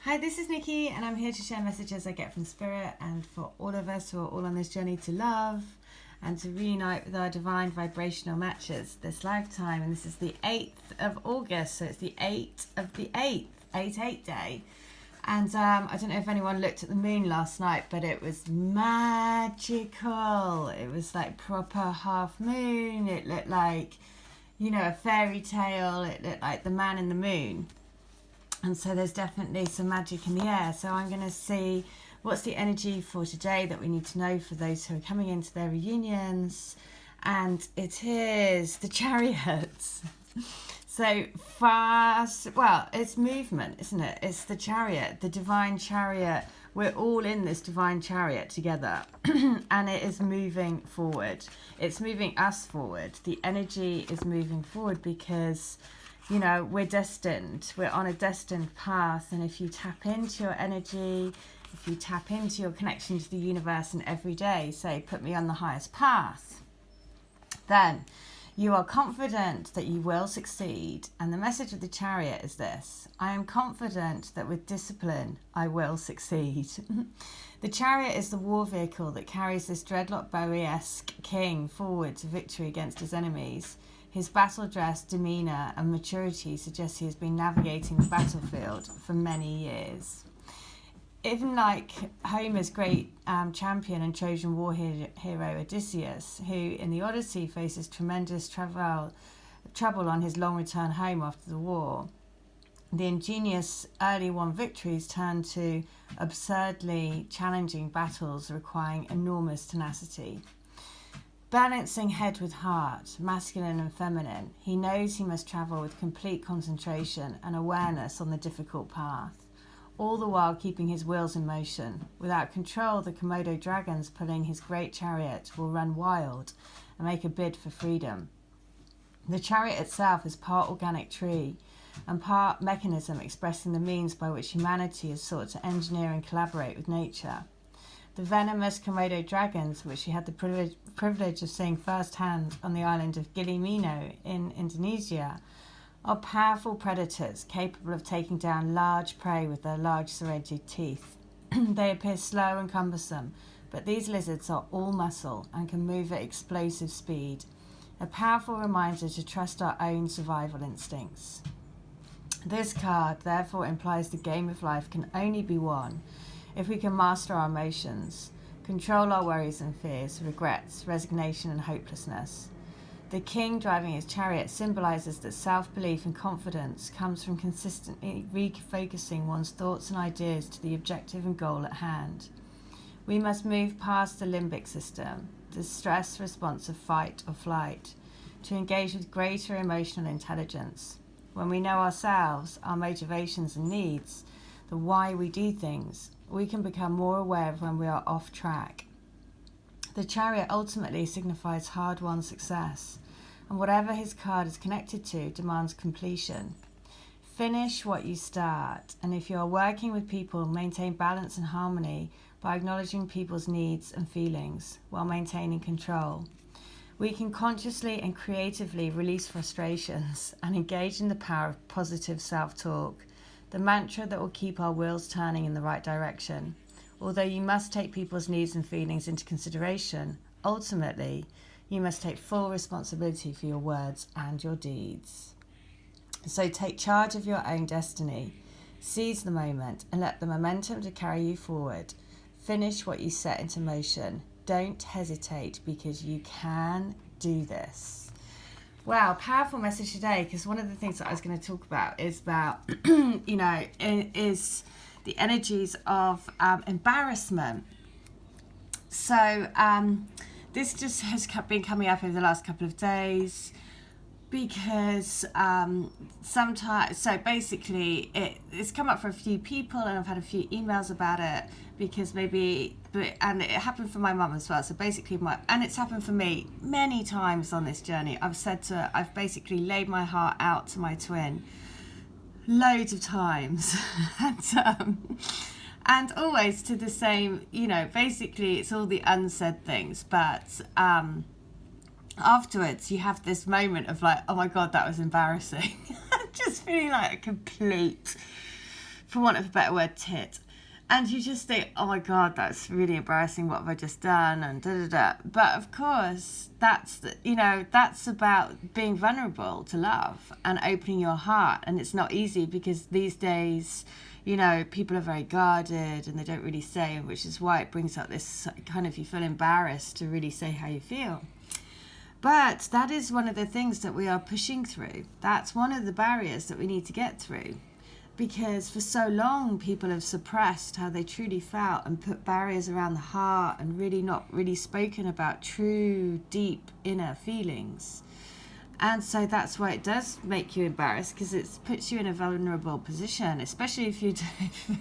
Hi, this is Nikki, and I'm here to share messages I get from Spirit and for all of us who are all on this journey to love and to reunite with our divine vibrational matches this lifetime. And this is the 8th of August, so it's the 8th of the 8th, 8/8 day. And I don't know if anyone looked at the moon last night, but it was magical. It was like proper half moon. It looked like, you know, a fairy tale. It looked like the man in the moon. And so there's definitely some magic in the air. So I'm going to see what's the energy for today that we need to know for those who are coming into their reunions. And it is the Chariots. So fast, well, it's movement, isn't it? It's the chariot, the divine chariot. We're all in this divine chariot together and it is moving forward. It's moving us forward. The energy is moving forward because, you know, we're destined. We're on a destined path. And if you tap into your energy, if you tap into your connection to the universe and every day, say, put me on the highest path, then you are confident that you will succeed. And the message of the chariot is this: I am confident that with discipline, I will succeed. The chariot is the war vehicle that carries this dreadlock Bowie-esque king forward to victory against his enemies. His battle dress, demeanour and maturity suggest he has been navigating the battlefield for many years. Even like Homer's great champion and Trojan war hero Odysseus, who in the Odyssey faces tremendous trouble on his long return home after the war, the ingenious early won victories turn to absurdly challenging battles requiring enormous tenacity. Balancing head with heart, masculine and feminine, he knows he must travel with complete concentration and awareness on the difficult path, all the while keeping his wheels in motion. Without control, the Komodo dragons pulling his great chariot will run wild and make a bid for freedom. The chariot itself is part organic tree and part mechanism expressing the means by which humanity has sought to engineer and collaborate with nature. The venomous Komodo dragons, which he had the privilege of seeing firsthand on the island of Gili Mino in Indonesia, are powerful predators capable of taking down large prey with their large serrated teeth. They appear slow and cumbersome, but these lizards are all muscle and can move at explosive speed, a powerful reminder to trust our own survival instincts. This card therefore implies the game of life can only be won if we can master our emotions, control our worries and fears, regrets, resignation and hopelessness. The king driving his chariot symbolizes that self-belief and confidence comes from consistently refocusing one's thoughts and ideas to the objective and goal at hand. We must move past the limbic system, the stress response of fight or flight, to engage with greater emotional intelligence. When we know ourselves, our motivations and needs, the why we do things, we can become more aware of when we are off track. The chariot ultimately signifies hard-won success, and whatever his card is connected to demands completion. Finish what you start, and if you are working with people, maintain balance and harmony by acknowledging people's needs and feelings while maintaining control. We can consciously and creatively release frustrations and engage in the power of positive self-talk, the mantra that will keep our wheels turning in the right direction. Although you must take people's needs and feelings into consideration, ultimately, you must take full responsibility for your words and your deeds. So take charge of your own destiny. Seize the moment and let the momentum to carry you forward. Finish what you set into motion. Don't hesitate because you can do this. Wow, powerful message today, because one of the things that I was going to talk about is about, is the energies of embarrassment. So this just has been coming up over the last couple of days because sometimes, so basically it's come up for a few people and I've had a few emails about it because and it happened for my mum as well. So basically and it's happened for me many times on this journey. I've basically laid my heart out to my twin loads of times and always to the same, basically it's all the unsaid things, but afterwards you have this moment of like, oh my God, that was embarrassing. Just feeling like a complete for want of a better word, tit. And you just think, oh my God, that's really embarrassing. What have I just done? And da da da. But of course, that's about being vulnerable to love and opening your heart. And it's not easy because these days, people are very guarded and they don't really say, which is why it brings up this kind of, you feel embarrassed to really say how you feel. But that is one of the things that we are pushing through. That's one of the barriers that we need to get through. Because for so long, people have suppressed how they truly felt and put barriers around the heart and really not really spoken about true, deep inner feelings. And so that's why it does make you embarrassed, because it puts you in a vulnerable position, especially if you do,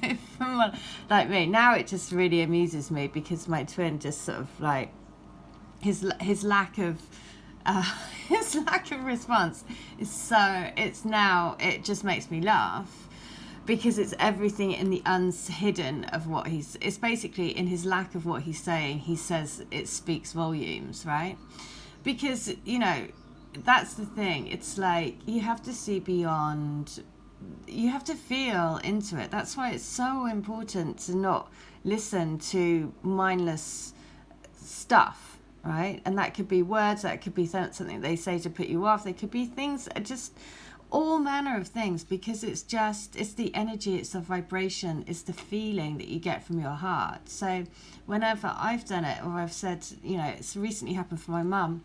if someone like me. Now it just really amuses me because my twin just sort of like, his lack of response is so, it just makes me laugh. Because it's everything in the unhidden of what it's basically in his lack of what he's saying, he says it speaks volumes, right? Because, that's the thing. It's like, you have to see beyond, you have to feel into it. That's why it's so important to not listen to mindless stuff, right? And that could be words, that could be something they say to put you off. They could be things that just, all manner of things, because it's the energy, it's the vibration, it's the feeling that you get from your heart. So whenever I've done it, or I've said, it's recently happened for my mum,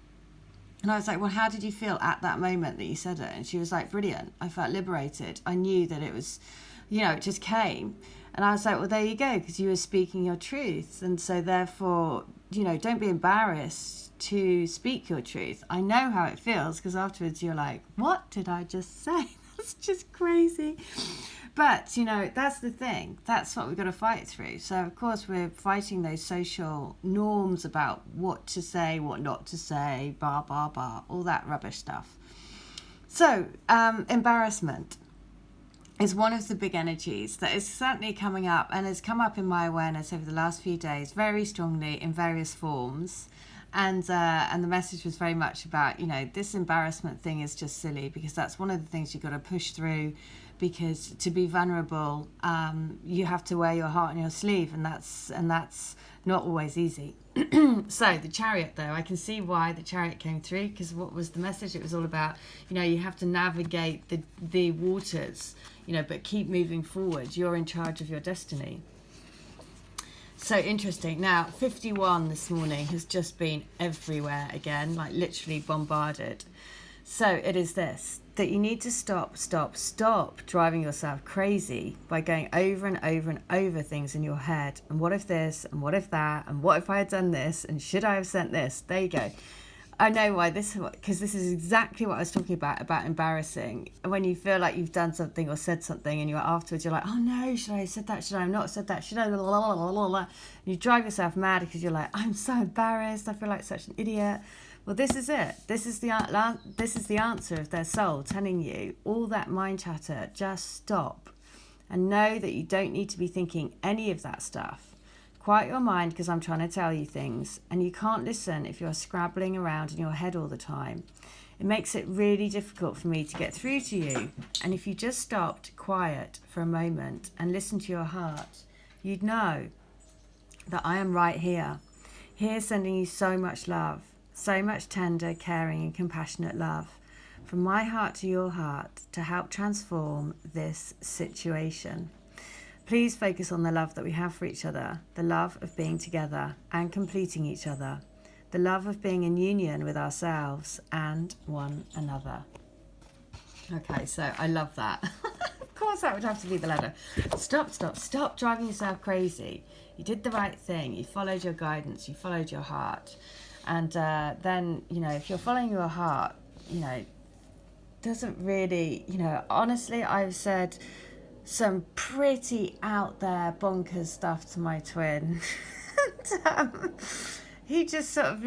and I was like, well, how did you feel at that moment that you said it? And she was like, brilliant. I felt liberated. I knew that it was, it just came. And I was like, well, there you go, because you were speaking your truth. And so therefore, don't be embarrassed to speak your truth. I know how it feels, because afterwards you're like, what did I just say? That's just crazy. But, that's the thing. That's what we've got to fight through. So, of course, we're fighting those social norms about what to say, what not to say, blah, blah, blah, all that rubbish stuff. So, embarrassment is one of the big energies that is certainly coming up and has come up in my awareness over the last few days very strongly in various forms. And the message was very much about, this embarrassment thing is just silly, because that's one of the things you've got to push through, because to be vulnerable, you have to wear your heart on your sleeve, and that's not always easy. So the Chariot, though, I can see why the Chariot came through, because what was the message? It was all about, you have to navigate the waters, but keep moving forward. You're in charge of your destiny. So interesting. Now, 51 this morning has just been everywhere again, like literally bombarded. So it is this, that you need to stop driving yourself crazy by going over and over and over things in your head. And what if this, and what if that, and what if I had done this, and should I have sent this? There you go. I know why because this is exactly what I was talking about embarrassing. When you feel like you've done something or said something, and afterwards you're like, oh no, should I have said that? Should I have not said that? Should I? Blah, blah, blah, blah, blah. You drive yourself mad because you're like, I'm so embarrassed. I feel like such an idiot. Well, this is it. This is the answer of their soul telling you all that mind chatter. Just stop and know that you don't need to be thinking any of that stuff. Quiet your mind, because I'm trying to tell you things, and you can't listen if you're scrabbling around in your head all the time. It makes it really difficult for me to get through to you. And if you just stopped quiet for a moment and listened to your heart, you'd know that I am right here sending you so much love, so much tender, caring and compassionate love from my heart to your heart to help transform this situation. Please focus on the love that we have for each other, the love of being together and completing each other, the love of being in union with ourselves and one another. Okay, so I love that. Of course that would have to be the letter. Stop driving yourself crazy. You did the right thing. You followed your guidance. You followed your heart. And then, if you're following your heart, doesn't really, honestly, I've said some pretty out there bonkers stuff to my twin. And, he just sort of